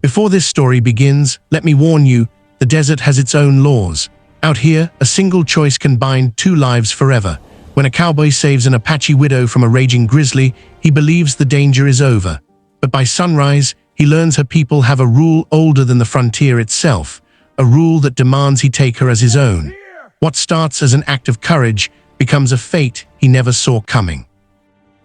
Before this story begins, let me warn you, the desert has its own laws. Out here, a single choice can bind two lives forever. When a cowboy saves an Apache widow from a raging grizzly, he believes the danger is over. But by sunrise, he learns her people have a rule older than the frontier itself, a rule that demands he take her as his own. What starts as an act of courage becomes a fate he never saw coming.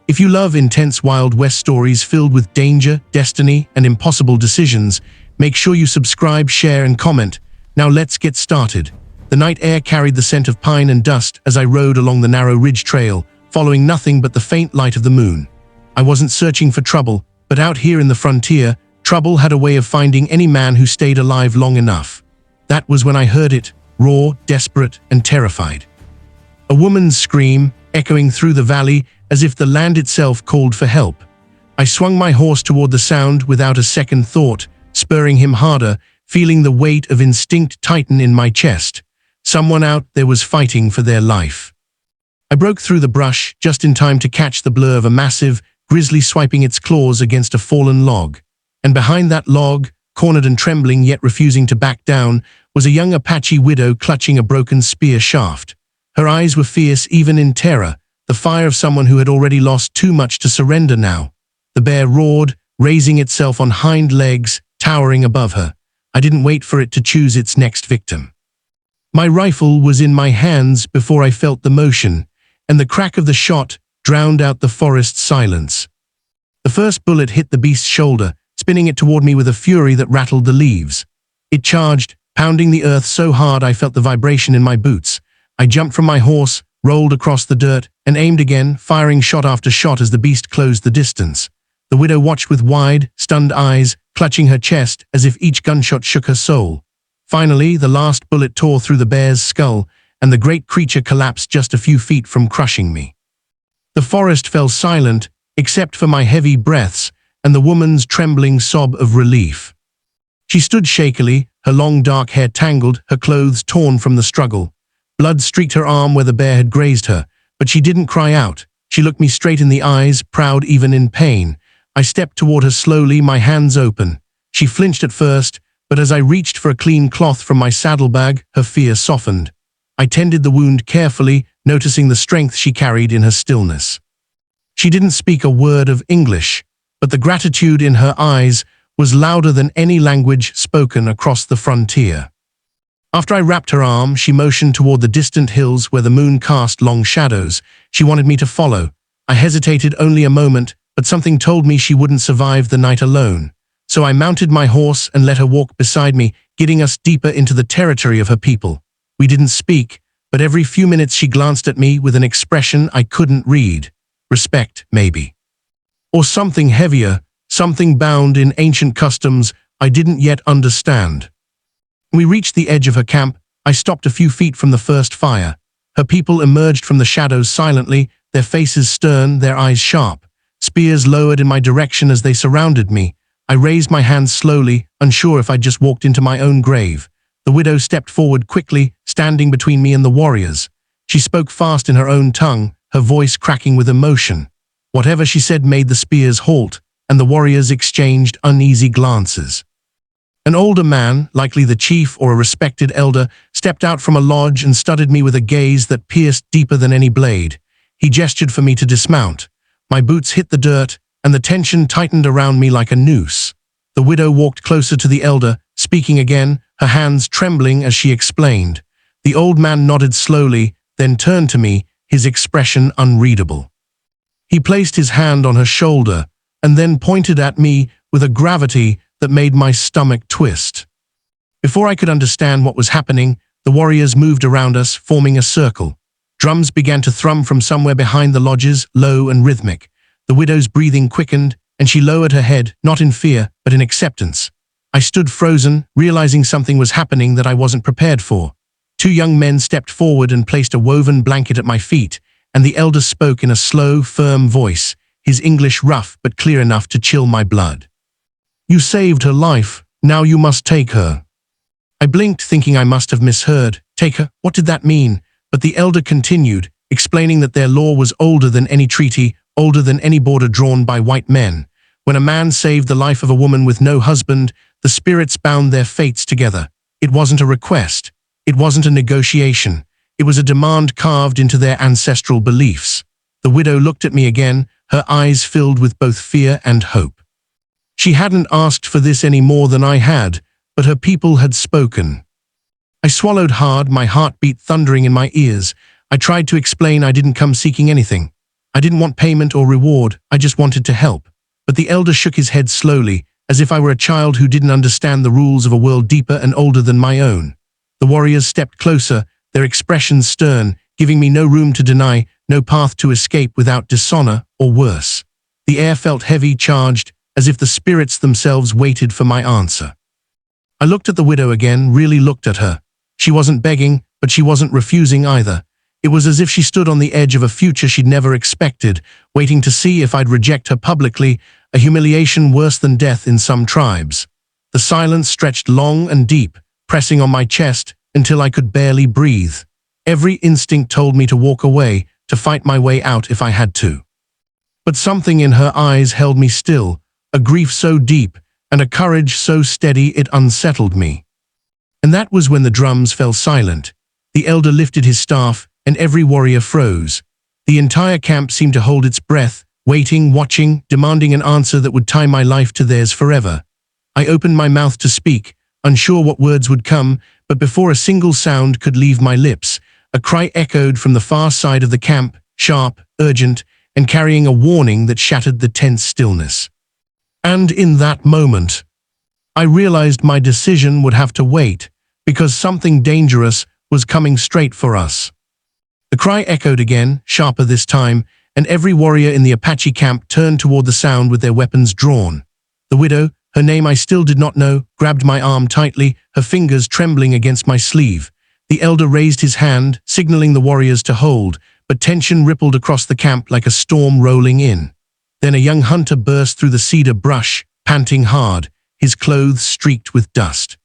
If you love intense Wild West stories filled with danger, destiny, and impossible decisions, make sure you subscribe, share, and comment. Now let's get started. The night air carried the scent of pine and dust as I rode along the narrow ridge trail, following nothing but the faint light of the moon. I wasn't searching for trouble, but out here in the frontier, trouble had a way of finding any man who stayed alive long enough. That was when I heard it, raw, desperate, and terrified. A woman's scream, echoing through the valley as if the land itself called for help. I swung my horse toward the sound without a second thought, spurring him harder, feeling the weight of instinct tighten in my chest. Someone out there was fighting for their life. I broke through the brush just in time to catch the blur of a massive grizzly swiping its claws against a fallen log. And behind that log, cornered and trembling yet refusing to back down, was a young Apache widow clutching a broken spear shaft. Her eyes were fierce even in terror, the fire of someone who had already lost too much to surrender now. The bear roared, raising itself on hind legs, towering above her. I didn't wait for it to choose its next victim. My rifle was in my hands before I felt the motion, and the crack of the shot drowned out the forest's silence. The first bullet hit the beast's shoulder, spinning it toward me with a fury that rattled the leaves. It charged, pounding the earth so hard I felt the vibration in my boots. I jumped from my horse, rolled across the dirt, and aimed again, firing shot after shot as the beast closed the distance. The widow watched with wide, stunned eyes, clutching her chest as if each gunshot shook her soul. Finally, the last bullet tore through the bear's skull, and the great creature collapsed just a few feet from crushing me. The forest fell silent, except for my heavy breaths and the woman's trembling sob of relief. She stood shakily, her long dark hair tangled, her clothes torn from the struggle. Blood streaked her arm where the bear had grazed her, but she didn't cry out. She looked me straight in the eyes, proud even in pain. I stepped toward her slowly, my hands open. She flinched at first, but as I reached for a clean cloth from my saddlebag, her fear softened. I tended the wound carefully, noticing the strength she carried in her stillness. She didn't speak a word of English, but the gratitude in her eyes was louder than any language spoken across the frontier. After I wrapped her arm, she motioned toward the distant hills where the moon cast long shadows. She wanted me to follow. I hesitated only a moment, but something told me she wouldn't survive the night alone. So I mounted my horse and let her walk beside me, getting us deeper into the territory of her people. We didn't speak, but every few minutes she glanced at me with an expression I couldn't read. Respect, maybe. Or something heavier, something bound in ancient customs I didn't yet understand. When we reached the edge of her camp, I stopped a few feet from the first fire. Her people emerged from the shadows silently, their faces stern, their eyes sharp. Spears lowered in my direction as they surrounded me. I raised my hands slowly, unsure if I'd just walked into my own grave. The widow stepped forward quickly, standing between me and the warriors. She spoke fast in her own tongue, her voice cracking with emotion. Whatever she said made the spears halt, and the warriors exchanged uneasy glances. An older man, likely the chief or a respected elder, stepped out from a lodge and studied me with a gaze that pierced deeper than any blade. He gestured for me to dismount. My boots hit the dirt, and the tension tightened around me like a noose. The widow walked closer to the elder, speaking again, her hands trembling as she explained. The old man nodded slowly, then turned to me, his expression unreadable. He placed his hand on her shoulder, and then pointed at me with a gravity that made my stomach twist. Before I could understand what was happening, the warriors moved around us, forming a circle. Drums began to thrum from somewhere behind the lodges, low and rhythmic. The widow's breathing quickened, and she lowered her head, not in fear, but in acceptance. I stood frozen, realizing something was happening that I wasn't prepared for. Two young men stepped forward and placed a woven blanket at my feet, and the elder spoke in a slow, firm voice, his English rough but clear enough to chill my blood. "You saved her life, now you must take her." I blinked, thinking I must have misheard. Take her? What did that mean? But the elder continued, explaining that their law was older than any treaty, older than any border drawn by white men. When a man saved the life of a woman with no husband, The spirits bound their fates together. It wasn't a request. It wasn't a negotiation. It was a demand carved into their ancestral beliefs. The widow looked at me again, her eyes filled with both fear and hope. She hadn't asked for this any more than I had, but her people had spoken. I swallowed hard, my heartbeat thundering in my ears. I tried to explain I didn't come seeking anything. I didn't want payment or reward, I just wanted to help. But the elder shook his head slowly, as if I were a child who didn't understand the rules of a world deeper and older than my own. The warriors stepped closer, their expressions stern, giving me no room to deny, no path to escape without dishonor or worse. The air felt heavy, charged, as if the spirits themselves waited for my answer. I looked at the widow again, really looked at her. She wasn't begging, but she wasn't refusing either. It was as if she stood on the edge of a future she'd never expected, waiting to see if I'd reject her publicly, a humiliation worse than death in some tribes. The silence stretched long and deep, pressing on my chest until I could barely breathe. Every instinct told me to walk away, to fight my way out if I had to. But something in her eyes held me still, a grief so deep and a courage so steady it unsettled me. And that was when the drums fell silent. The elder lifted his staff, and every warrior froze. The entire camp seemed to hold its breath, waiting, watching, demanding an answer that would tie my life to theirs forever. I opened my mouth to speak, unsure what words would come, but before a single sound could leave my lips, a cry echoed from the far side of the camp, sharp, urgent, and carrying a warning that shattered the tense stillness. And in that moment, I realized my decision would have to wait, because something dangerous was coming straight for us. The cry echoed again, sharper this time, and every warrior in the Apache camp turned toward the sound with their weapons drawn. The widow, her name I still did not know, grabbed my arm tightly, her fingers trembling against my sleeve. The elder raised his hand, signaling the warriors to hold, but tension rippled across the camp like a storm rolling in. Then a young hunter burst through the cedar brush, panting hard, his clothes streaked with dust.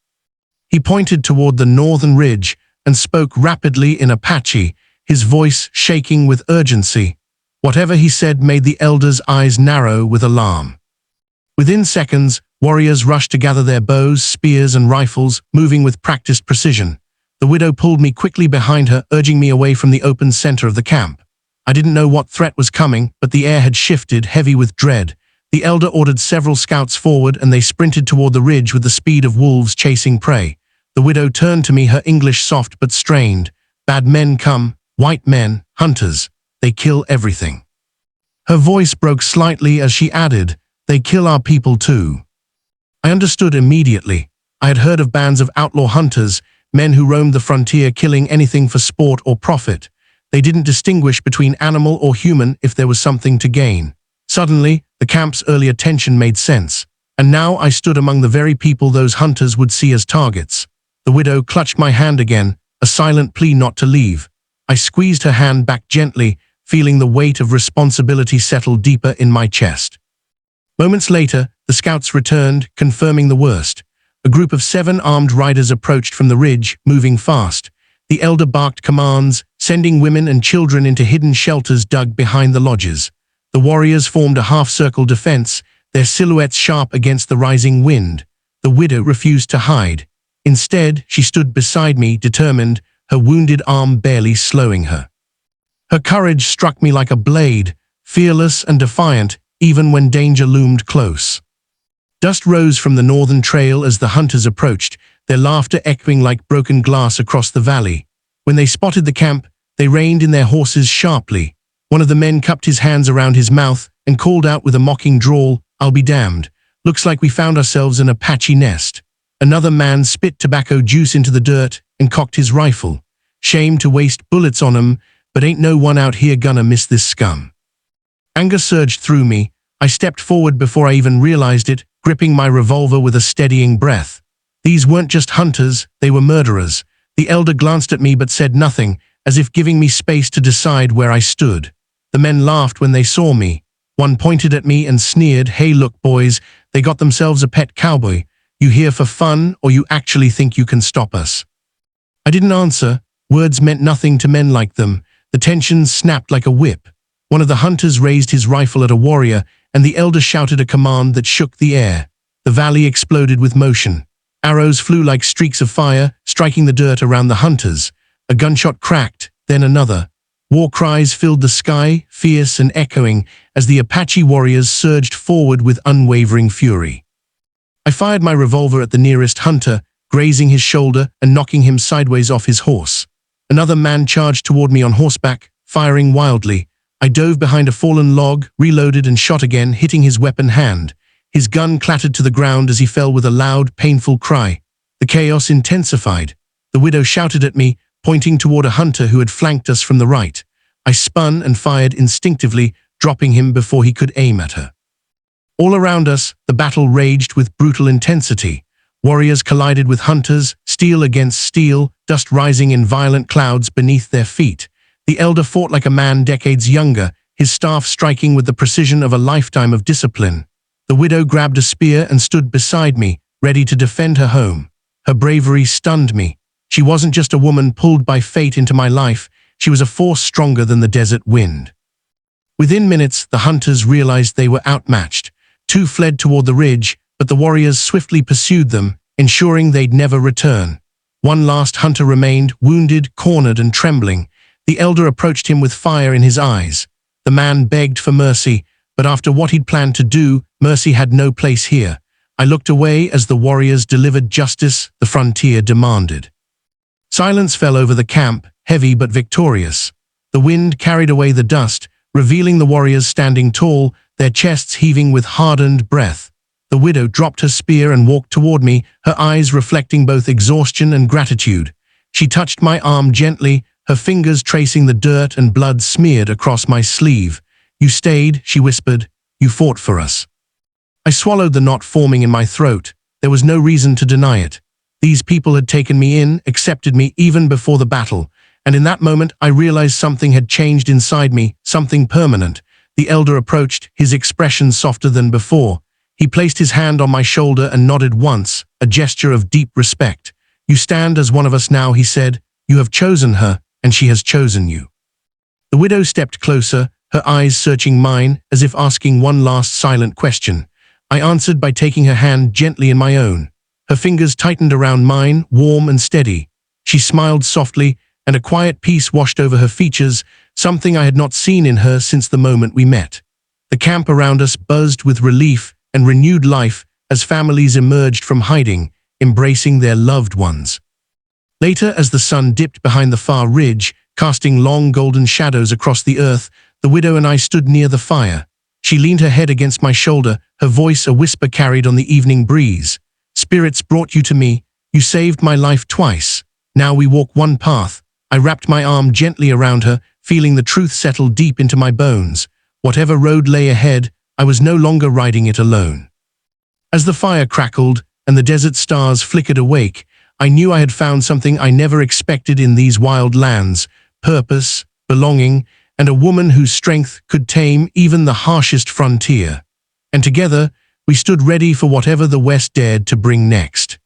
He pointed toward the northern ridge and spoke rapidly in Apache, his voice shaking with urgency. Whatever he said made the elder's eyes narrow with alarm. Within seconds, warriors rushed to gather their bows, spears, and rifles, moving with practiced precision. The widow pulled me quickly behind her, urging me away from the open center of the camp. I didn't know what threat was coming, but the air had shifted, heavy with dread. The elder ordered several scouts forward, and they sprinted toward the ridge with the speed of wolves chasing prey. The widow turned to me, her English soft but strained. "Bad men come, white men, hunters. They kill everything." Her voice broke slightly as she added, "They kill our people too." I understood immediately. I had heard of bands of outlaw hunters, men who roamed the frontier killing anything for sport or profit. They didn't distinguish between animal or human if there was something to gain. Suddenly, the camp's earlier tension made sense, and now I stood among the very people those hunters would see as targets. The widow clutched my hand again, a silent plea not to leave. I squeezed her hand back gently, feeling the weight of responsibility settle deeper in my chest. Moments later, the scouts returned, confirming the worst. A group of 7 armed riders approached from the ridge, moving fast. The elder barked commands, sending women and children into hidden shelters dug behind the lodges. The warriors formed a half-circle defense, their silhouettes sharp against the rising wind. The widow refused to hide. Instead, she stood beside me, determined, her wounded arm barely slowing her. Her courage struck me like a blade, fearless and defiant, even when danger loomed close. Dust rose from the northern trail as the hunters approached, their laughter echoing like broken glass across the valley. When they spotted the camp, they reined in their horses sharply. One of the men cupped his hands around his mouth and called out with a mocking drawl, "I'll be damned. Looks like we found ourselves an Apache nest." Another man spit tobacco juice into the dirt and cocked his rifle. "Shame to waste bullets on 'em, but ain't no one out here gonna miss this scum." Anger surged through me. I stepped forward before I even realized it, gripping my revolver with a steadying breath. These weren't just hunters, they were murderers. The elder glanced at me but said nothing, as if giving me space to decide where I stood. The men laughed when they saw me. One pointed at me and sneered, "Hey look boys, they got themselves a pet cowboy. You here for fun, or you actually think you can stop us?" I didn't answer. Words meant nothing to men like them. The tension snapped like a whip. One of the hunters raised his rifle at a warrior, and the elder shouted a command that shook the air. The valley exploded with motion. Arrows flew like streaks of fire, striking the dirt around the hunters. A gunshot cracked, then another. War cries filled the sky, fierce and echoing, as the Apache warriors surged forward with unwavering fury. I fired my revolver at the nearest hunter, grazing his shoulder and knocking him sideways off his horse. Another man charged toward me on horseback, firing wildly. I dove behind a fallen log, reloaded and shot again, hitting his weapon hand. His gun clattered to the ground as he fell with a loud, painful cry. The chaos intensified. The widow shouted at me, pointing toward a hunter who had flanked us from the right. I spun and fired instinctively, dropping him before he could aim at her. All around us, the battle raged with brutal intensity. Warriors collided with hunters, steel against steel, dust rising in violent clouds beneath their feet. The elder fought like a man decades younger, his staff striking with the precision of a lifetime of discipline. The widow grabbed a spear and stood beside me, ready to defend her home. Her bravery stunned me. She wasn't just a woman pulled by fate into my life, she was a force stronger than the desert wind. Within minutes, the hunters realized they were outmatched. Two fled toward the ridge, but the warriors swiftly pursued them, ensuring they'd never return. One last hunter remained, wounded, cornered, and trembling. The elder approached him with fire in his eyes. The man begged for mercy, but after what he'd planned to do, mercy had no place here. I looked away as the warriors delivered justice the frontier demanded. Silence fell over the camp, heavy but victorious. The wind carried away the dust, revealing the warriors standing tall, their chests heaving with hardened breath. The widow dropped her spear and walked toward me, her eyes reflecting both exhaustion and gratitude. She touched my arm gently, her fingers tracing the dirt and blood smeared across my sleeve. "You stayed," she whispered. "You fought for us." I swallowed the knot forming in my throat. There was no reason to deny it. These people had taken me in, accepted me even before the battle, and in that moment I realized something had changed inside me, something permanent. The elder approached, his expression softer than before. He placed his hand on my shoulder and nodded once, a gesture of deep respect. "You stand as one of us now," he said. "You have chosen her, and she has chosen you." The widow stepped closer, her eyes searching mine, as if asking one last silent question. I answered by taking her hand gently in my own. Her fingers tightened around mine, warm and steady. She smiled softly, and a quiet peace washed over her features, something I had not seen in her since the moment we met. The camp around us buzzed with relief and renewed life as families emerged from hiding, embracing their loved ones. Later, as the sun dipped behind the far ridge, casting long golden shadows across the earth, the widow and I stood near the fire. She leaned her head against my shoulder, her voice a whisper carried on the evening breeze. "Spirits brought you to me. You saved my life twice. Now we walk one path." I wrapped my arm gently around her, feeling the truth settle deep into my bones. Whatever road lay ahead, I was no longer riding it alone. As the fire crackled and the desert stars flickered awake, I knew I had found something I never expected in these wild lands: purpose, belonging, and a woman whose strength could tame even the harshest frontier. And together, we stood ready for whatever the West dared to bring next.